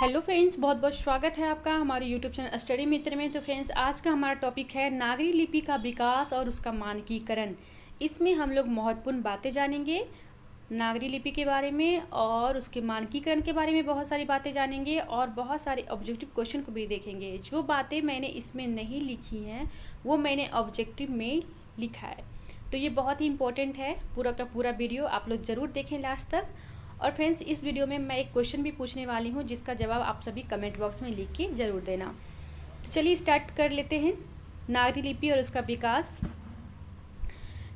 Hello friends, बहुत बहुत स्वागत है आपका हमारे यूट्यूब चैनल स्टडी मित्र में। तो फ्रेंड्स, आज का हमारा टॉपिक है नागरी लिपि का विकास और उसका मानकीकरण। इसमें हम लोग महत्वपूर्ण बातें जानेंगे नागरी लिपि के बारे में और उसके मानकीकरण के बारे में बहुत सारी बातें जानेंगे और बहुत सारे ऑब्जेक्टिव क्वेश्चन को भी देखेंगे। जो बातें मैंने इसमें नहीं लिखी हैं वो मैंने ऑब्जेक्टिव में लिखा है। तो ये बहुत ही इंपॉर्टेंट है। पूरा का पूरा वीडियो आप लोग ज़रूर देखें लास्ट तक। और फ्रेंड्स, इस वीडियो में मैं एक क्वेश्चन भी पूछने वाली हूँ जिसका जवाब आप सभी कमेंट बॉक्स में लिख के ज़रूर देना। तो चलिए स्टार्ट कर लेते हैं नागरी लिपि और उसका विकास।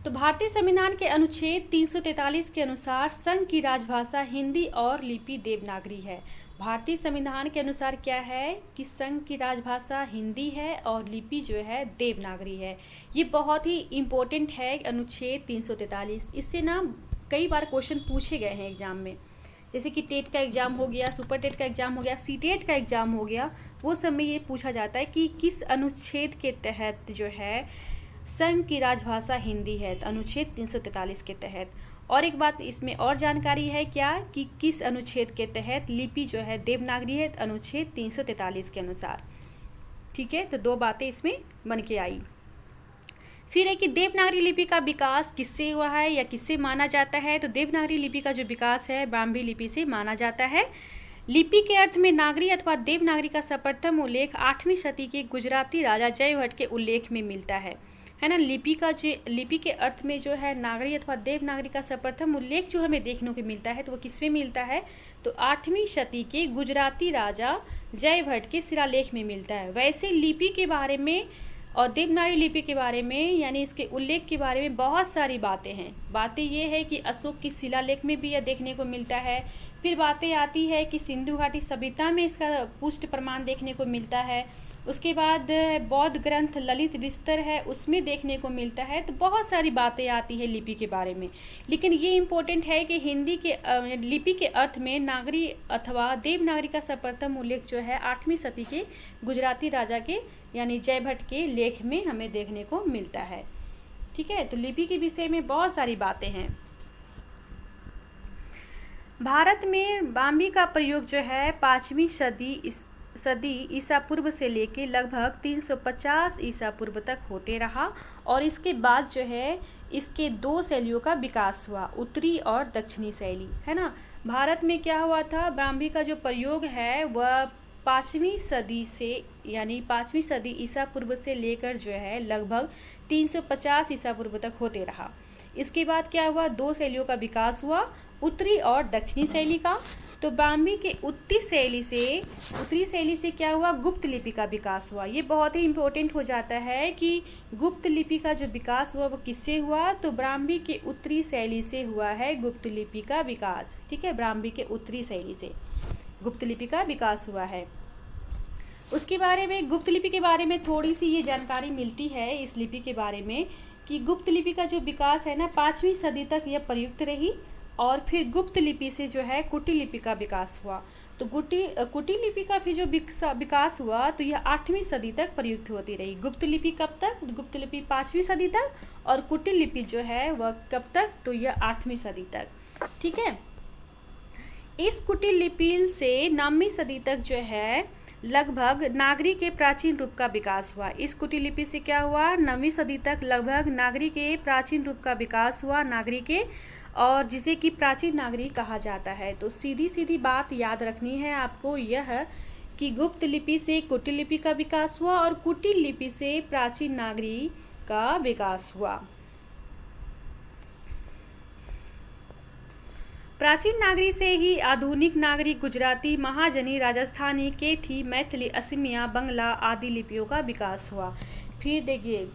तो भारतीय संविधान के अनुच्छेद 343 के अनुसार संघ की राजभाषा हिंदी और लिपि देवनागरी है। भारतीय संविधान के अनुसार क्या है कि संघ की राजभाषा हिंदी है और लिपि जो है देवनागरी है। ये बहुत ही इम्पोर्टेंट है अनुच्छेद 343। इससे ना कई बार क्वेश्चन पूछे गए हैं एग्जाम में, जैसे कि टेट का एग्ज़ाम हो गया, सुपर टेट का एग्ज़ाम हो गया, सीटेट का एग्ज़ाम हो गया। वो सब में ये पूछा जाता है कि किस अनुच्छेद के तहत जो है संघ की राजभाषा हिंदी है। तो अनुच्छेद 343 के तहत। और एक बात इसमें और जानकारी है क्या कि किस अनुच्छेद के तहत लिपि जो है देवनागरी है। तो अनुच्छेद 343 के अनुसार। ठीक है, तो दो बातें इसमें बन के आई। फिर है कि देवनागरी लिपि का विकास किससे हुआ है या किससे माना जाता है। तो देवनागरी लिपि का जो विकास है ब्राह्मी लिपि से माना जाता है। लिपि के अर्थ में नागरी अथवा देवनागरी का सर्वप्रथम उल्लेख 8वीं सदी के गुजराती राजा जयभट्ट के उल्लेख में मिलता है ना। लिपि के अर्थ में जो है नागरी अथवा देवनागरी का सर्वप्रथम उल्लेख जो हमें देखने को मिलता है तो वो किसमें मिलता है, तो 8वीं सदी के गुजराती राजा जयभट्ट के शिलालेख में मिलता है। वैसे लिपि के बारे में और देवनागरी लिपि के बारे में यानी इसके उल्लेख के बारे में बहुत सारी बातें हैं। बातें ये है कि अशोक की शिलालेख में भी यह देखने को मिलता है। फिर बातें आती है कि सिंधु घाटी सभ्यता में इसका पुष्ट प्रमाण देखने को मिलता है। उसके बाद बौद्ध ग्रंथ ललित विस्तर है उसमें देखने को मिलता है। तो बहुत सारी बातें आती है लिपि के बारे में। लेकिन ये इम्पोर्टेंट है कि हिंदी के लिपि के अर्थ में नागरी अथवा देवनागरी का सर्वप्रथम उल्लेख जो है 8वीं सदी के गुजराती राजा के यानी जयभट्ट के लेख में हमें देखने को मिलता है। ठीक है, तो लिपि के विषय में बहुत सारी बातें हैं। भारत में ब्राह्मी का प्रयोग जो है 5वीं सदी ईसा पूर्व से लेके लगभग 350 ईसा पूर्व तक होते रहा। और इसके बाद जो है इसके दो शैलियों का विकास हुआ, उत्तरी और दक्षिणी शैली, है ना। भारत में क्या हुआ था, ब्राह्मी का जो प्रयोग है वह 5वीं सदी से यानी 5वीं सदी ईसा पूर्व से लेकर जो है लगभग 350 ईसा पूर्व तक होते रहा। इसके बाद क्या हुआ, दो शैलियों का विकास हुआ, उत्तरी और दक्षिणी शैली का। तो ब्राह्मी के उत्तरी शैली से क्या हुआ, गुप्त लिपि का विकास हुआ। ये बहुत ही इम्पोर्टेंट हो जाता है कि गुप्त लिपि का जो विकास हुआ वो किससे हुआ, तो ब्राह्मी के उत्तरी शैली से हुआ है गुप्त लिपि का विकास। ठीक है, ब्राह्मी के उत्तरी शैली से गुप्त लिपि का विकास हुआ है। उसके बारे में गुप्त लिपि के बारे में थोड़ी सी ये जानकारी मिलती है इस लिपि के बारे में कि गुप्त लिपि का जो विकास है ना 5वीं सदी तक यह प्रयुक्त रही। और फिर गुप्त लिपि से जो है कुटी लिपि का विकास हुआ। तो कुटी लिपि का फिर जो विकास हुआ तो यह 8वीं सदी तक प्रयुक्त होती रही। गुप्त लिपि कब तक, गुप्त लिपि 5वीं सदी तक, और कुटी लिपि जो है वह कब तक, तो यह 8वीं सदी तक। ठीक है, इस कुटिल लिपि से 9वीं सदी तक जो है लगभग नागरी के प्राचीन रूप का विकास हुआ। इस कुटिल लिपि से क्या हुआ, 9वीं सदी तक लगभग नागरी के प्राचीन रूप का विकास हुआ, नागरी के, और जिसे कि प्राचीन नागरी कहा जाता है। तो सीधी सीधी बात याद रखनी है आपको यह कि गुप्त लिपि से कुटिल लिपि का विकास हुआ और कुटिल लिपि से प्राचीन नागरी का विकास हुआ। प्राचीन नागरी से ही आधुनिक नागरी गुजराती, महाजनी, राजस्थानी, केथी, मैथिली, असमिया, बंगला आदि लिपियों का विकास हुआ। फिर देखिए,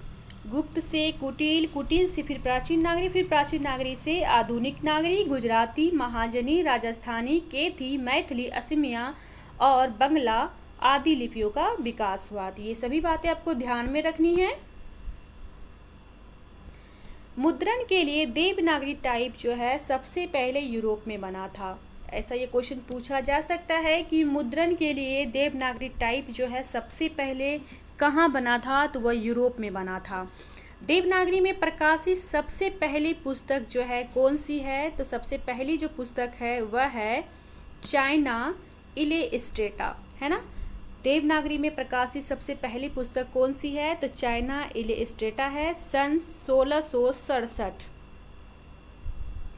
गुप्त से कुटिल, कुटिल से फिर प्राचीन नागरी, फिर प्राचीन नागरी से आधुनिक नागरी, गुजराती, महाजनी, राजस्थानी, केथी, मैथिली, असमिया और बंगला आदि लिपियों का विकास हुआ। तो ये सभी बातें आपको ध्यान में रखनी है। मुद्रण के लिए देवनागरी टाइप जो है सबसे पहले यूरोप में बना था। ऐसा ये क्वेश्चन पूछा जा सकता है कि मुद्रण के लिए देवनागरी टाइप जो है सबसे पहले कहाँ बना था, तो वह यूरोप में बना था। देवनागरी में प्रकाशित सबसे पहली पुस्तक जो है कौन सी है, तो सबसे पहली जो पुस्तक है वह है चाइना इलेस्ट्रेटा, है ना। देवनागरी में प्रकाशित सबसे पहली पुस्तक कौन सी है? तो चाइना इलेस्ट्रेटा है, सन 1667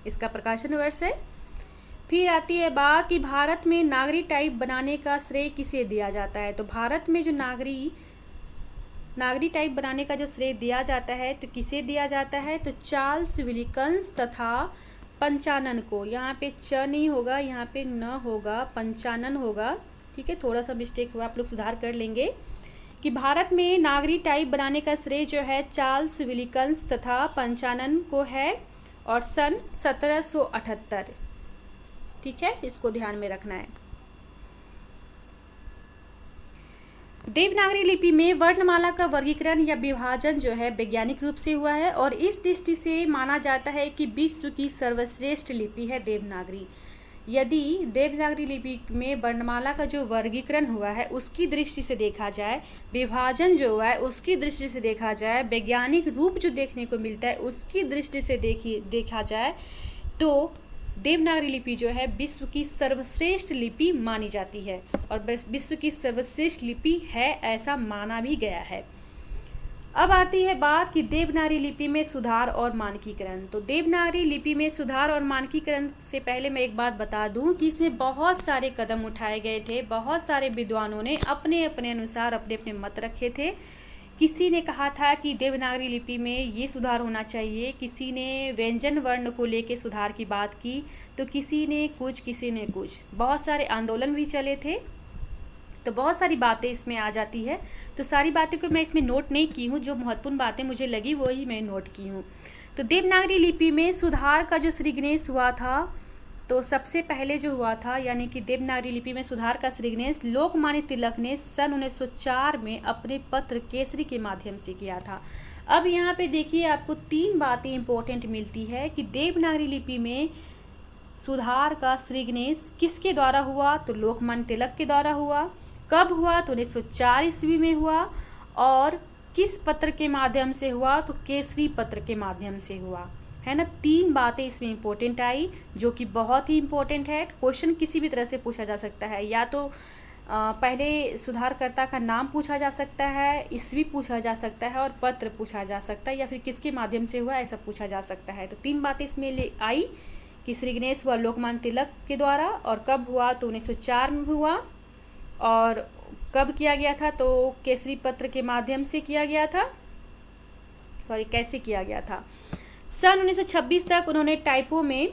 इसका प्रकाशन वर्ष है। फिर आती है बात कि भारत में नागरी टाइप बनाने का श्रेय किसे दिया जाता है? तो भारत में जो नागरी टाइप बनाने का जो श्रेय दिया जाता है तो किसे दिया जाता है? तो चार्ल्स विलिकन्स तथा पंचानन को। यहाँ पे च नहीं होगा, यहाँ पे न होगा, पंचानन होगा, ठीक है। थोड़ा सा मिस्टेक हुआ, आप लोग सुधार कर लेंगे कि भारत में नागरी टाइप बनाने का श्रेय जो है चार्ल्स विलिकन्स तथा पंचानन को है और सन 1778, ठीक है, इसको ध्यान में रखना है। देवनागरी लिपि में वर्णमाला का वर्गीकरण या विभाजन जो है वैज्ञानिक रूप से हुआ है और इस दृष्टि से माना जाता है कि विश्व की सर्वश्रेष्ठ लिपि है देवनागरी। यदि देवनागरी लिपि में वर्णमाला का जो वर्गीकरण हुआ है उसकी दृष्टि से देखा जाए, विभाजन जो हुआ है उसकी दृष्टि से देखा जाए, वैज्ञानिक रूप जो देखने को मिलता है उसकी दृष्टि से देखा जाए तो देवनागरी लिपि जो है विश्व की सर्वश्रेष्ठ लिपि मानी जाती है और विश्व की सर्वश्रेष्ठ लिपि है ऐसा माना भी गया है। अब आती है बात कि देवनागरी लिपि में सुधार और मानकीकरण। तो देवनागरी लिपि में सुधार और मानकीकरण से पहले मैं एक बात बता दूं कि इसमें बहुत सारे कदम उठाए गए थे। बहुत सारे विद्वानों ने अपने अपने अनुसार अपने अपने मत रखे थे। किसी ने कहा था कि देवनागरी लिपि में ये सुधार होना चाहिए, किसी ने व्यंजन वर्ण को लेके सुधार की बात की, तो किसी ने कुछ। बहुत सारे आंदोलन भी चले थे, तो बहुत सारी बातें इसमें आ जाती है। तो सारी बातें को मैं इसमें नोट नहीं की हूँ, जो महत्वपूर्ण बातें मुझे लगी वो ही मैं नोट की हूँ। तो देवनागरी लिपि में सुधार का जो श्रीगणेश हुआ था, तो सबसे पहले जो हुआ था यानी कि देवनागरी लिपि में सुधार का श्रीगणेश लोकमान्य तिलक ने सन 1904 में अपने पत्र केसरी के माध्यम से किया था। अब यहाँ पे देखिए आपको 3 बातें इंपॉर्टेंट मिलती है कि देवनागरी लिपि में सुधार का श्रीगणेश किसके द्वारा हुआ? तो लोकमान्य तिलक के द्वारा हुआ। कब हुआ? तो 1904 ईस्वी में हुआ। और किस पत्र के माध्यम से हुआ? तो केसरी पत्र के माध्यम से हुआ, है ना। 3 बातें इसमें इंपॉर्टेंट आई जो कि बहुत ही इंपॉर्टेंट है। क्वेश्चन किसी भी तरह से पूछा जा सकता है, या तो पहले सुधारकर्ता का नाम पूछा जा सकता है, ईस्वी पूछा जा सकता है और पत्र पूछा जा सकता है, या फिर किसके माध्यम से हुआ ऐसा पूछा जा सकता है। तो 3 बातें इसमें आई कि श्रीगणेश हुआ लोकमान्य तिलक के द्वारा, और कब हुआ? तो 1904 में हुआ। और कब किया गया था? तो केसरी पत्र के माध्यम से किया गया था। सॉरी, कैसे किया गया था? सन 1926 तक उन्होंने टाइपों में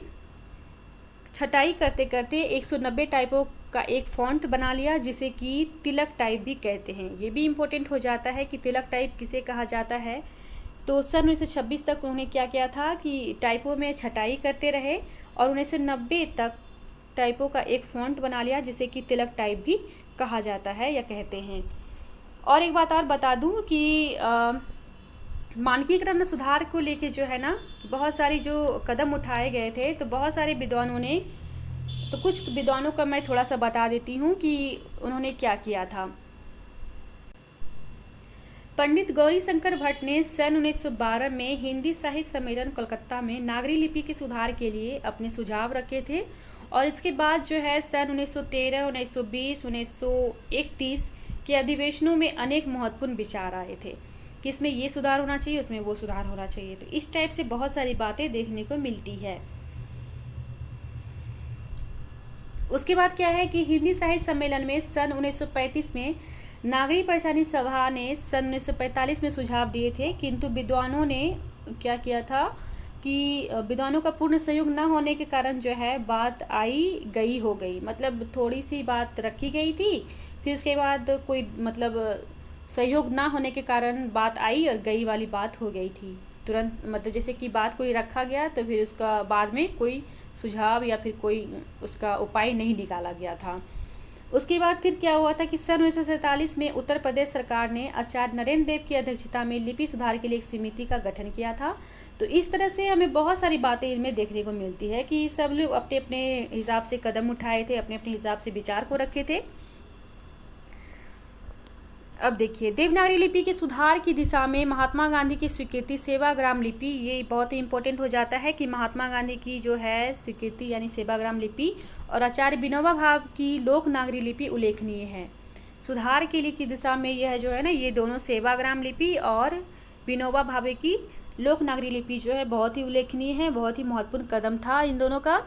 छटाई करते करते 190 टाइपों का एक फॉन्ट बना लिया, जिसे कि तिलक टाइप भी कहते हैं। ये भी इम्पोर्टेंट हो जाता है कि तिलक टाइप किसे कहा जाता है। तो सन 1926 तक उन्होंने क्या किया था कि टाइपों में छटाई करते रहे और 1990 तक टाइपों का एक फॉन्ट बना लिया, जिसे कि तिलक टाइप भी कहा जाता है या कहते हैं। और एक बात और बता दूं कि मानकीकरण सुधार को लेके जो है ना, बहुत सारी जो कदम उठाए गए थे, तो बहुत सारे विद्वानों ने, तो कुछ विद्वानों का मैं थोड़ा सा बता देती हूँ कि उन्होंने क्या किया था। पंडित गौरीशंकर भट्ट ने सन 1912 में हिंदी साहित्य सम्मेलन कोलकाता में नागरी लिपि के सुधार के लिए अपने सुझाव रखे थे। और इसके बाद जो है सन 1913, 1920, 1931 के अधिवेशनों में अनेक महत्वपूर्ण विचार आए थे कि इसमें ये सुधार होना चाहिए, उसमें वो सुधार होना चाहिए। तो इस टाइप से बहुत सारी बातें देखने को मिलती है। उसके बाद क्या है कि हिंदी साहित्य सम्मेलन में सन 1935 में नागरी परेशानी सभा ने सन 1945 में सुझाव दिए थे, किंतु विद्वानों ने क्या किया था कि विद्वानों का पूर्ण सहयोग न होने के कारण जो है बात आई गई हो गई, मतलब थोड़ी सी बात रखी गई थी, फिर उसके बाद कोई मतलब सहयोग ना होने के कारण बात आई और गई वाली बात हो गई थी तुरंत। मतलब जैसे कि बात कोई रखा गया तो फिर उसका बाद में कोई सुझाव या फिर कोई उसका उपाय नहीं निकाला गया था। उसके बाद फिर क्या हुआ था कि सन 1947 में उत्तर प्रदेश सरकार ने आचार्य नरेंद्र देव की अध्यक्षता में लिपि सुधार के लिए एक समिति का गठन किया था। तो इस तरह से हमें बहुत सारी बातें इनमें देखने को मिलती है कि सब लोग अपने अपने हिसाब से कदम उठाए थे, अपने अपने हिसाब से विचार को रखे थे। अब देखिए, देवनागरी लिपि के सुधार की दिशा में महात्मा गांधी की स्वीकृति सेवाग्राम लिपि, ये बहुत ही इंपॉर्टेंट हो जाता है कि महात्मा गांधी की जो है स्वीकृति यानी सेवाग्राम लिपि और आचार्य विनोबा भावे की लोकनागरी लिपि उल्लेखनीय है। सुधार के लिए की दिशा में यह जो है ना, ये दोनों सेवाग्राम लिपि और विनोबा भावे की लोकनागरी लिपि जो है बहुत ही उल्लेखनीय है, बहुत ही महत्वपूर्ण कदम था इन दोनों का।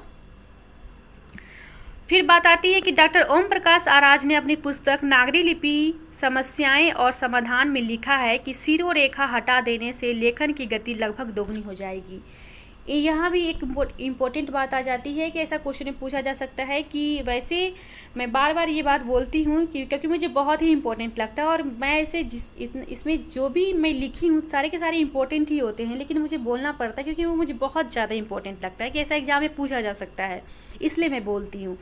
फिर बात आती है कि डॉक्टर ओम प्रकाश आराज ने अपनी पुस्तक नागरी लिपि समस्याएं और समाधान में लिखा है कि शिरोरेखा हटा देने से लेखन की गति लगभग दोगुनी हो जाएगी। यहाँ भी एक इम्पोर्टेंट बात आ जाती है कि ऐसा क्वेश्चन पूछा जा सकता है कि वैसे मैं बार बार ये बात बोलती हूँ कि क्योंकि मुझे बहुत ही इम्पोर्टेंट लगता है और मैं इसे इसमें जो भी मैं लिखी हूँ सारे के सारे इम्पोर्टेंट ही होते हैं, लेकिन मुझे बोलना पड़ता है क्योंकि वो मुझे बहुत ज़्यादा इम्पोर्टेंट लगता है कि ऐसा एग्जाम में पूछा जा सकता है, इसलिए मैं बोलती हूँ।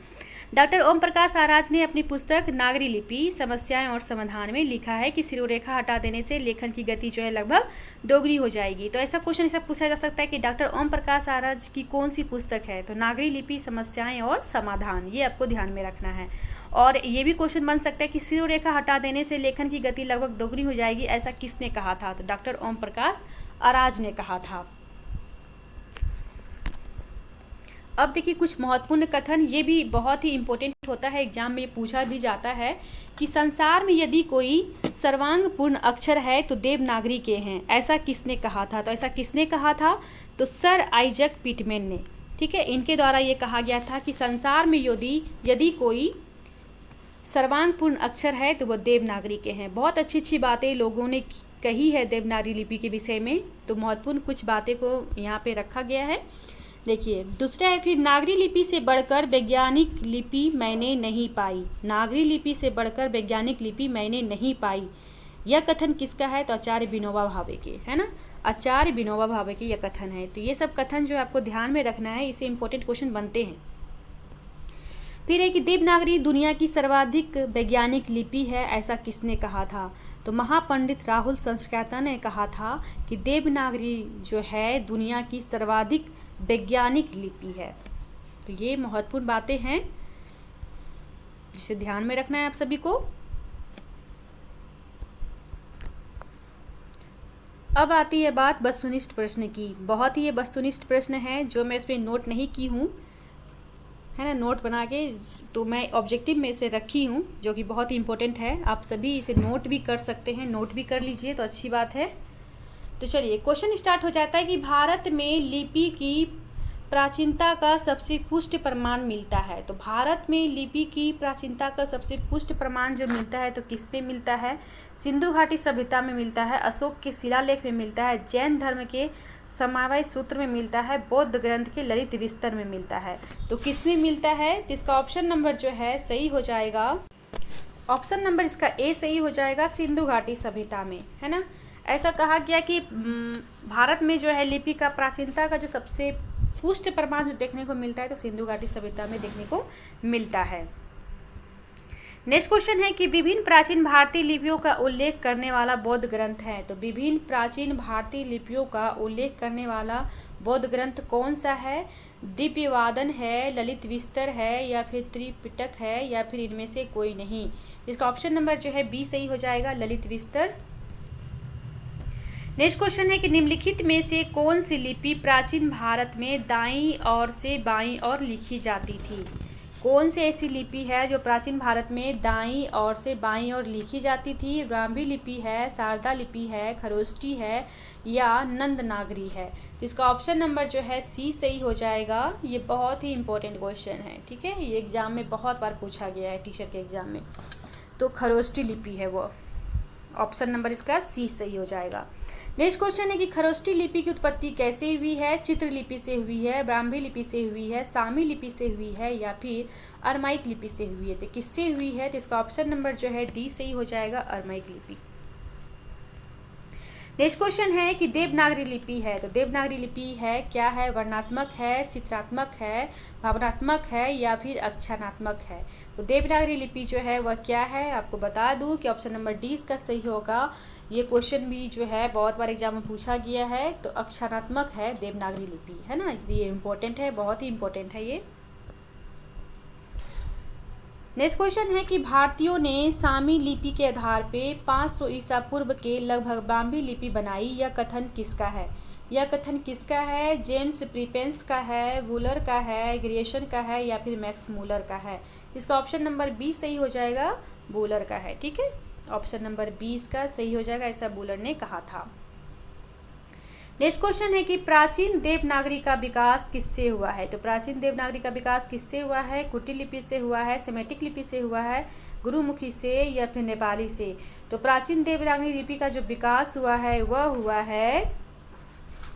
डॉक्टर ओम प्रकाश आराज ने अपनी पुस्तक नागरी लिपि समस्याएं और समाधान में लिखा है कि शिरोरेखा हटा देने से लेखन की गति जो है लगभग दोगुनी हो जाएगी। तो ऐसा क्वेश्चन ऐसा पूछा जा सकता है कि डॉक्टर ओम प्रकाश आराज की कौन सी पुस्तक है, तो नागरी लिपि समस्याएं और समाधान, ये आपको ध्यान में रखना है। और ये भी क्वेश्चन बन सकता है कि शिरोरेखा हटा देने से लेखन की गति लगभग दोगुनी हो जाएगी, ऐसा किसने कहा था, तो डॉक्टर ओम प्रकाश आराज ने कहा था। अब देखिए कुछ महत्वपूर्ण कथन, ये भी बहुत ही इम्पोर्टेंट होता है, एग्जाम में पूछा भी जाता है कि संसार में यदि कोई सर्वांगपूर्ण अक्षर है तो देवनागरी के हैं, ऐसा किसने कहा था, तो ऐसा किसने कहा था, तो सर आइजक पिटमैन ने। ठीक है, इनके द्वारा ये कहा गया था कि संसार में यदि कोई सर्वांगपूर्ण अक्षर है तो वो देवनागरी के हैं। बहुत अच्छी अच्छी बातें लोगों ने कही है देवनागरी लिपि के विषय में, तो महत्वपूर्ण कुछ बातें को यहाँ पे रखा गया है। देखिए दूसरा है फिर, नागरी लिपि से बढ़कर वैज्ञानिक लिपि मैंने नहीं पाई। नागरी लिपि से बढ़कर वैज्ञानिक लिपि मैंने नहीं पाई, यह कथन किसका है, तो आचार्य विनोबा भावे के, है ना, आचार्य विनोबा भावे के यह कथन है। तो ये सब कथन जो आपको ध्यान में रखना है, इससे इंपॉर्टेंट क्वेश्चन बनते हैं। फिर है कि देवनागरी दुनिया की सर्वाधिक वैज्ञानिक लिपि है, ऐसा किसने कहा था, तो महापंडित राहुल संस्कृता ने कहा था कि देवनागरी जो है दुनिया की सर्वाधिक वैज्ञानिक लिपि है। तो ये महत्वपूर्ण बातें हैं जिसे ध्यान में रखना है आप सभी को। अब आती है बात वस्तुनिष्ठ प्रश्न की। बहुत ही ये वस्तुनिष्ठ प्रश्न है जो मैं इसमें नोट नहीं की हूँ, है ना, नोट बना के तो मैं ऑब्जेक्टिव में इसे रखी हूँ, जो कि बहुत ही इंपॉर्टेंट है। आप सभी इसे नोट भी कर सकते हैं, नोट भी कर लीजिए तो अच्छी बात है। तो चलिए क्वेश्चन स्टार्ट हो जाता है कि भारत में लिपि की प्राचीनता का सबसे पुष्ट प्रमाण मिलता है। तो भारत में लिपि की प्राचीनता का सबसे पुष्ट प्रमाण जो मिलता है तो किस में मिलता है, सिंधु घाटी सभ्यता में मिलता है, अशोक के शिलालेख में मिलता है, जैन धर्म के समावय सूत्र में मिलता है, बौद्ध ग्रंथ के ललित विस्तर में मिलता है। तो किस में मिलता है, तो इसका ऑप्शन नंबर जो है सही हो जाएगा, ऑप्शन नंबर इसका ए सही हो जाएगा, सिंधु घाटी सभ्यता में, है ना। ऐसा कहा गया कि भारत में जो है लिपि का प्राचीनता का जो सबसे पुष्ट प्रमाण जो देखने को मिलता है तो सिंधु घाटी सभ्यता में देखने को मिलता है। नेक्स्ट क्वेश्चन है कि विभिन्न प्राचीन भारतीय लिपियों का उल्लेख करने वाला बौद्ध ग्रंथ है। तो विभिन्न प्राचीन भारतीय लिपियों का उल्लेख करने वाला बौद्ध ग्रंथ कौन सा है, दिव्यवादन है, ललित विस्तर है, या फिर त्रिपिटक है, या फिर इनमें से कोई नहीं। इसका ऑप्शन नंबर जो है बी सही हो जाएगा, ललित विस्तर। नेक्स्ट क्वेश्चन है कि निम्नलिखित में से कौन सी लिपि प्राचीन भारत में दाईं ओर से बाईं ओर लिखी जाती थी। कौन सी ऐसी लिपि है जो प्राचीन भारत में दाईं ओर से बाईं ओर लिखी जाती थी, ब्राह्मी लिपि है, शारदा लिपि है, खरोष्टी है, या नंद नागरी है। तो इसका ऑप्शन नंबर जो है सी सही हो जाएगा। ये बहुत ही इंपॉर्टेंट क्वेश्चन है, ठीक है, ये एग्जाम में बहुत बार पूछा गया है, टीचर के एग्जाम में। तो खरोष्टी लिपि है वो, ऑप्शन नंबर इसका सी सही हो जाएगा। नेक्स्ट क्वेश्चन है कि खरोष्टी लिपि की उत्पत्ति कैसे हुई है, चित्र लिपि से हुई है, ब्राह्मी लिपि से हुई है, सामी लिपि से हुई है, या फिर अरमाइक लिपि से हुई है। तो किससे हुई है, तो इसका ऑप्शन नंबर जो है डी सही हो जाएगा, अरमाइक लिपि। नेक्स्ट क्वेश्चन है कि देवनागरी लिपि है, तो देवनागरी लिपि है क्या है, वर्णात्मक है, चित्रात्मक है, भावनात्मक है, या फिर अक्षरात्मक है। तो देवनागरी लिपि जो है वह क्या है, आपको बता दूं कि ऑप्शन नंबर डी इसका सही होगा। ये क्वेश्चन भी जो है बहुत बार एग्जाम में पूछा गया है, तो अक्षरात्मक है देवनागरी लिपि, है ना। ये इम्पोर्टेंट है, बहुत ही इम्पोर्टेंट है ये। नेक्स्ट क्वेश्चन है कि भारतीयों ने सामी लिपि के आधार पे 500 ईसा पूर्व के लगभग ब्राह्मी लिपि बनाई। यह कथन किसका है? यह कथन किसका है? जेम्स प्रीपेंस का है, वूलर का है, ग्रियर्सन का है या फिर मैक्स मूलर का है? इसका ऑप्शन नंबर 20 सही हो जाएगा, वूलर का है। ठीक है, ऑप्शन नंबर 20 का सही हो जाएगा, ऐसा वूलर ने कहा था। नेक्स्ट क्वेश्चन है कि प्राचीन देवनागरी का विकास किससे हुआ है? तो प्राचीन देवनागरी का विकास किससे हुआ है? कुटिल लिपि से हुआ है, सेमेटिक लिपि से हुआ है, गुरुमुखी से या फिर नेपाली से? तो प्राचीन देवनागरी लिपि का जो विकास हुआ है वह हुआ है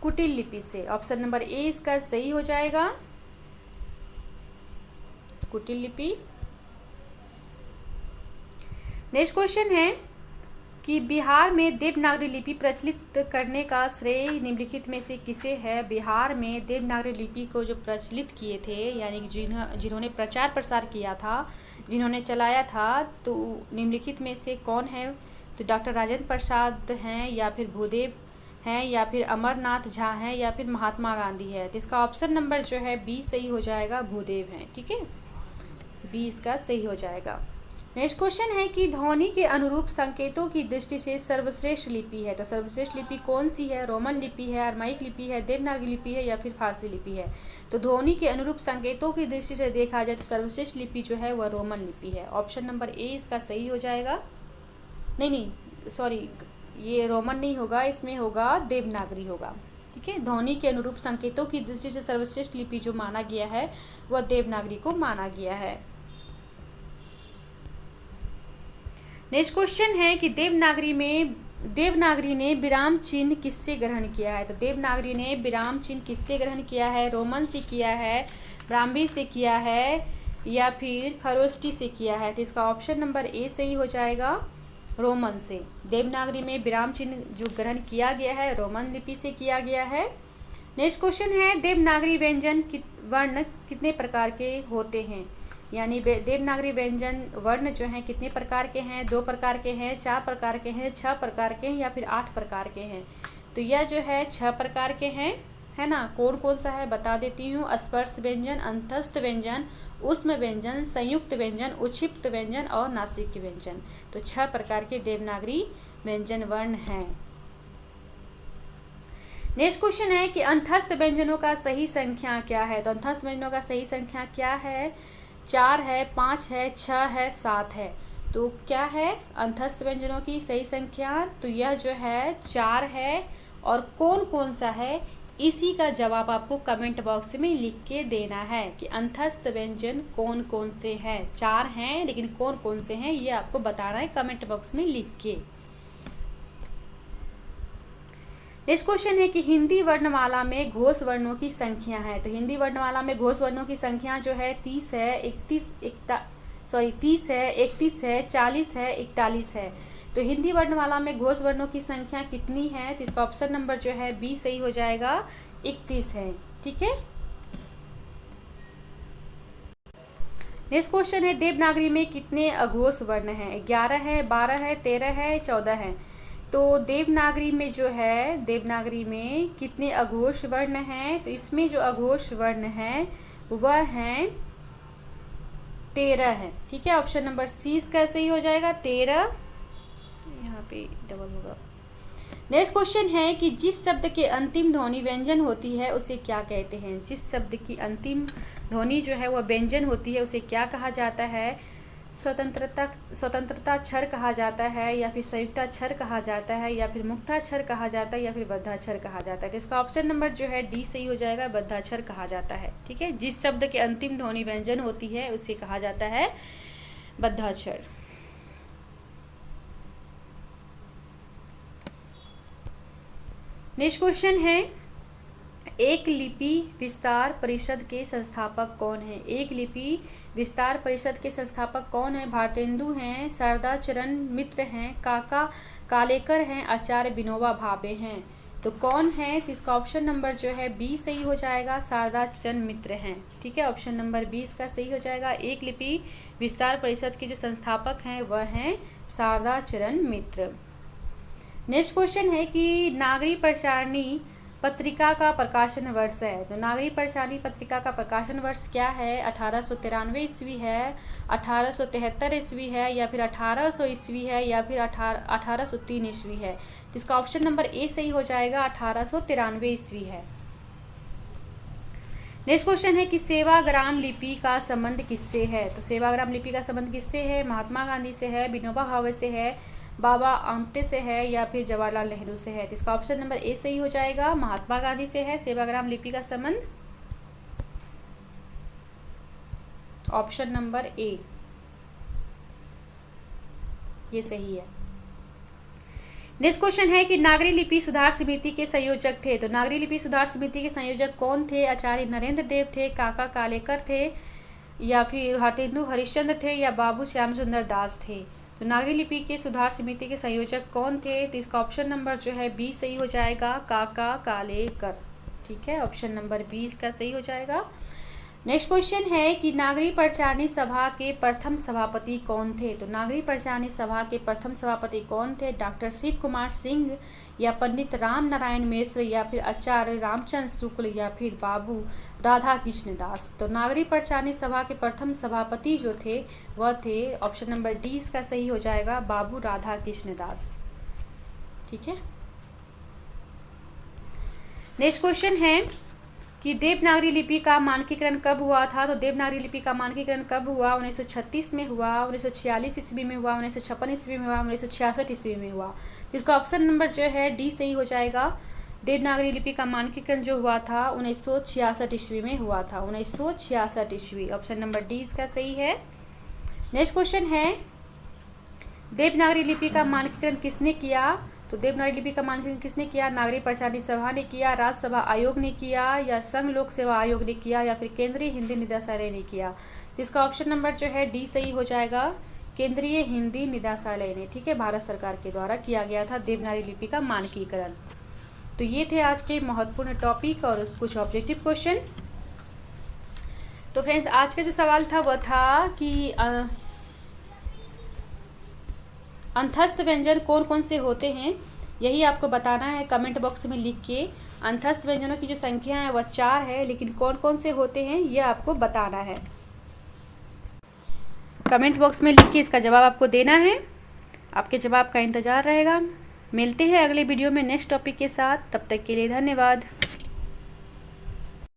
कुटिल लिपि से। ऑप्शन नंबर ए इसका सही हो जाएगा, कुटिल लिपि। नेक्स्ट क्वेश्चन है कि बिहार में देवनागरी लिपि प्रचलित करने का श्रेय निम्नलिखित में से किसे है? बिहार में देवनागरी लिपि को जो प्रचलित किए थे, यानी कि जिन्होंने प्रचार प्रसार किया था, जिन्होंने चलाया था, तो निम्नलिखित में से कौन है? तो डॉक्टर राजेंद्र प्रसाद हैं या फिर भूदेव हैं या फिर अमरनाथ झा हैं या फिर महात्मा गांधी है? तो इसका ऑप्शन नंबर जो है 20 सही हो जाएगा, भूदेव हैं। ठीक है, 20 का सही हो जाएगा। नेक्स्ट क्वेश्चन है कि ध्वनि के अनुरूप संकेतों की दृष्टि से सर्वश्रेष्ठ लिपि है। तो सर्वश्रेष्ठ लिपि कौन सी है? रोमन लिपि है, अरमाइक लिपि है, देवनागरी लिपि है या फिर फारसी लिपि है? तो ध्वनि के अनुरूप संकेतों की दृष्टि से देखा जाए तो सर्वश्रेष्ठ लिपि जो है वह रोमन लिपि है। ऑप्शन नंबर ए इसका सही हो जाएगा। नहीं, सॉरी, ये रोमन नहीं होगा, इसमें होगा देवनागरी होगा। ठीक है, ध्वनि के अनुरूप संकेतों की दृष्टि से सर्वश्रेष्ठ लिपि जो माना गया है वह देवनागरी को माना गया है। नेक्स्ट क्वेश्चन है कि देवनागरी ने विराम चिन्ह किससे ग्रहण किया है? तो देवनागरी ने विराम चिन्ह किससे ग्रहण किया है? रोमन से किया है, ब्राह्मी से किया है या फिर खरोष्टी से किया है? तो इसका ऑप्शन नंबर ए सही हो जाएगा, रोमन से। देवनागरी में विराम चिन्ह जो ग्रहण किया गया है रोमन लिपि से किया गया है। नेक्स्ट क्वेश्चन है देवनागरी व्यंजन वर्ण कितने प्रकार के होते हैं? यानी देवनागरी व्यंजन वर्ण जो हैं कितने प्रकार के हैं? 2 प्रकार के हैं, 4 प्रकार के हैं, 6 प्रकार के हैं या फिर 8 प्रकार के हैं? तो यह जो है 6 प्रकार के हैं, है ना। कौन कौन सा है बता देती हूँ। स्पर्श व्यंजन, अंतस्थ व्यंजन, ऊष्म व्यंजन, संयुक्त व्यंजन, उक्षिप्त व्यंजन और नासिक व्यंजन। तो 6 प्रकार के देवनागरी व्यंजन वर्ण हैं। नेक्स्ट क्वेश्चन है कि अंतस्थ व्यंजनों का सही संख्या क्या है? तो अंतस्थ व्यंजनों का सही संख्या क्या है? 4 है, 5 है, 6 है, 7 है। तो क्या है अंतस्थ व्यंजनों की सही संख्या? तो यह जो है 4 है। और कौन कौन सा है, इसी का जवाब आपको कमेंट बॉक्स में लिख के देना है कि अंतस्थ व्यंजन कौन कौन से हैं। 4 हैं, लेकिन कौन कौन से हैं ये आपको बताना है कमेंट बॉक्स में लिख के। नेक्स्ट क्वेश्चन है कि हिंदी वर्णमाला में घोष वर्णों की संख्या है। तो हिंदी वर्णमाला में घोष वर्णों की संख्या जो है 30 है, 30 है, 31 है, 40 है, 41 है। तो हिंदी वर्णमाला में घोष वर्णों की संख्या कितनी है? तो इसका ऑप्शन नंबर जो है 20 सही हो जाएगा, 31 है। ठीक है, नेक्स्ट क्वेश्चन है देवनागरी में कितने अघोष वर्ण हैं? 11 है, 12 है, 13 है, 14 है। तो देवनागरी में जो है, देवनागरी में कितने अघोष वर्ण हैं? तो इसमें जो अघोष वर्ण हैं वह हैं 13 है। ठीक है, ऑप्शन नंबर सी इसका सही हो जाएगा, 13। यहाँ पे डबल होगा। नेक्स्ट क्वेश्चन है कि जिस शब्द के अंतिम ध्वनि व्यंजन होती है उसे क्या कहते हैं? जिस शब्द की अंतिम ध्वनि जो है वह व्यंजन होती है उसे क्या कहा जाता है? स्वतंत्रताक्षर कहा जाता है या फिर संयुक्ताक्षर कहा जाता है या फिर मुक्ताक्षर कहा जाता है या फिर बद्धाक्षर कहा जाता है? तो इसका ऑप्शन नंबर जो है डी सही हो जाएगा, बद्धाक्षर कहा जाता है। ठीक है, जिस शब्द के अंतिम ध्वनि व्यंजन होती है उसे कहा जाता है बद्धाक्षर। नेक्स्ट क्वेश्चन है एक लिपि विस्तार परिषद के संस्थापक कौन है? एक लिपि विस्तार परिषद के संस्थापक कौन है? भारतेंदु हैं, शारदा चरण मित्र हैं, काका कालेकर हैं, आचार्य विनोबा भावे हैं। तो कौन है? तो इसका ऑप्शन नंबर जो है 20 सही हो जाएगा, शारदा चरण मित्र हैं। ठीक है, ऑप्शन नंबर 20 का सही हो जाएगा। एक लिपि विस्तार परिषद के जो संस्थापक हैं वह हैं शारदा चरण मित्र। नेक्स्ट क्वेश्चन है कि नागरी प्रचारिणी पत्रिका का प्रकाशन वर्ष है? तो नागरिक परेशानी पत्रिका का प्रकाशन वर्ष क्या है? 1893 ईस्वी है, 1873 ईस्वी है, या फिर 1800 ईस्वी है, या फिर 1803 ईस्वी है? तो इसका ऑप्शन नंबर ए सही हो जाएगा, 1893 ईस्वी है। नेक्स्ट क्वेश्चन है कि सेवाग्राम लिपि का संबंध किससे है? तो सेवाग्राम लिपि का संबंध किससे है? महात्मा गांधी से है, विनोबा भावे से है, बाबा आमटे से है, या फिर जवाहरलाल नेहरू से है? तो इसका ऑप्शन नंबर ए सही हो जाएगा, महात्मा गांधी से है सेवाग्राम लिपि का संबंध। ऑप्शन नंबर ए ये सही है। नेक्स्ट क्वेश्चन है कि नागरी लिपि सुधार समिति के संयोजक थे? तो नागरी लिपि सुधार समिति के संयोजक कौन थे? आचार्य नरेंद्र देव थे, काका कालेकर थे, या फिर भारतेंदु हरिश्चंद्र थे, या बाबू श्याम सुंदर दास थे? तो नागरी लिपि के सुधार समिति के संयोजक कौन थे? तो इसका ऑप्शन नंबर जो है बी सही हो जाएगा, काका कालेकर। ठीक है, ऑप्शन नंबर बी इसका सही हो जाएगा। नेक्स्ट क्वेश्चन है कि नागरी परिचारणी सभा के प्रथम सभापति कौन थे? तो नागरी परिचारणी सभा के प्रथम सभापति कौन थे? डॉक्टर शिव कुमार सिंह, या पंडित राम नारायण मिश्र, या फिर आचार्य रामचंद्र शुक्ल, या फिर बाबू राधा कृष्ण दास? तो नागरी परिचारणी सभा के प्रथम सभापति जो थे वह थे, ऑप्शन नंबर डी इसका सही हो जाएगा, बाबू राधा कृष्ण दास। ठीक है। नेक्स्ट क्वेश्चन है कि देवनागरी लिपि का मानकीकरण कब हुआ था? तो देवनागरी लिपि का मानकीकरण कब हुआ? 1936 में हुआ, 1946 ईस्वी में हुआ, 1956 ईस्वी में हुआ, 1966 ईस्वी में हुआ। तो इसका ऑप्शन नंबर जो है डी सही हो जाएगा। देवनागरी लिपि का मानकीकरण जो हुआ था 1966 ईस्वी में हुआ था, 1966 ईस्वी। ऑप्शन नंबर डी इसका सही है। नेक्स्ट क्वेश्चन है देवनागरी लिपि का मानकीकरण किसने किया? तो देवनागरी लिपि का मानकीकरण किसने किया? नागरिक परिचारणी सभा ने किया, राज्यसभा आयोग ने किया, या संघ लोक सेवा आयोग ने किया, या फिर केंद्रीय हिंदी निदेशालय ने किया? तो इसका ऑप्शन नंबर जो है डी सही हो जाएगा, केंद्रीय हिंदी निदेशालय ने। ठीक है, भारत सरकार के द्वारा किया गया था देवनागरी लिपि का मानकीकरण। तो ये थे आज के महत्वपूर्ण टॉपिक और कुछ ऑब्जेक्टिव क्वेश्चन। तो फ्रेंड्स, आज का जो सवाल था वह था कि अंतस्थ व्यंजन कौन कौन से होते हैं, यही आपको बताना है कमेंट बॉक्स में लिख के। अंतस्थ व्यंजनों की जो संख्या है वह 4 है, लेकिन कौन कौन से होते हैं यह आपको बताना है। कमेंट बॉक्स में लिख के इसका जवाब आपको देना है। आपके जवाब का इंतज़ार रहेगा। मिलते हैं अगले वीडियो में नेक्स्ट टॉपिक के साथ। तब तक के लिए धन्यवाद।